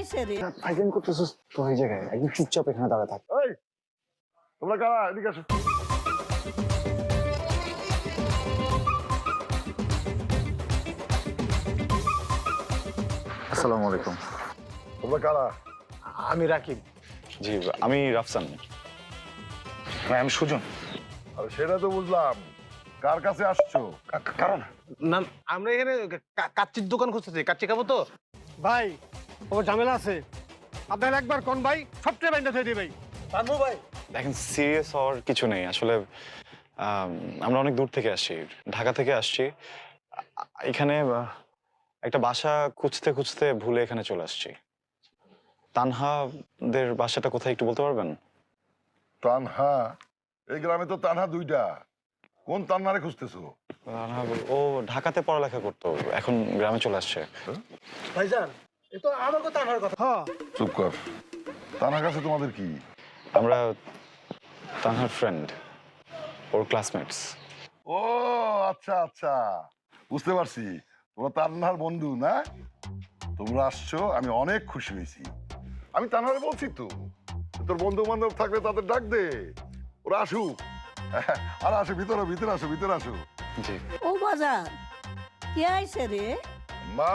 আইছে রে? ফাইটিং করতেছিস তো এই জায়গায় একদম চুপচাপ এখানে দাঁড়ায় থাক। এই তোমরা কারা এদিকে আসো। আসসালামু আলাইকুম। তোমরা কারা? আমি রাকিব। জি আমি রাফসান। ভাই আমি সুজন। আর সেটা তো বুঝলাম, কার কাছে আসছো? কারণ না আমরা এখানে কাচ্চির দোকান খুঁজতেছি, কাচ্চি খাবো তো। ভাই ও ঝামেলা আছে, আপনার একবার কোন ভাই সবচেয়ে বাইন্দা থই দিই ভাই। পারবো ভাই? দেখেন সিরিয়াস হওয়ার কিছু নেই আসলে। আমরা অনেক দূর থেকে আসছি, ঢাকা থেকে আসছি। এখানে একটা বাসা খুঁজতে খুঁজতে ভুলে এখানে চলে আসছি। তানহাদের বাসাটা কোথায় একটু বলতে পারবেন? তানহা? এই গ্রামে তো তানহা দুইটা। কোন তানহারে খুঁজতেছো? তানহা ও ঢাকাতে পড়ালেখা করতো, এখন গ্রামে চলে আসছে। ভাইজান এ তো আমার কথা আমার কথা। হ্যাঁ চুপ কর। তানহার কাছে তোমাদের কি? আমরা তানহার ফ্রেন্ড, ওর ক্লাসমেটস। ও আচ্ছা আচ্ছা, বুঝতে পারছি। তোমরা তানহার বন্ধু না? তোমরা আসছো, আমি অনেক খুশি হয়েছি। আমি তানহারে বলছি তো, তোর বন্ধু বান্ধব থাকলে তাদের ডাক দে, ওরা আসুক। আর আসো, ভিতরে ভিতরে আসো, ভিতরে আসো। জি ও বাজার কে আইছে রে? মা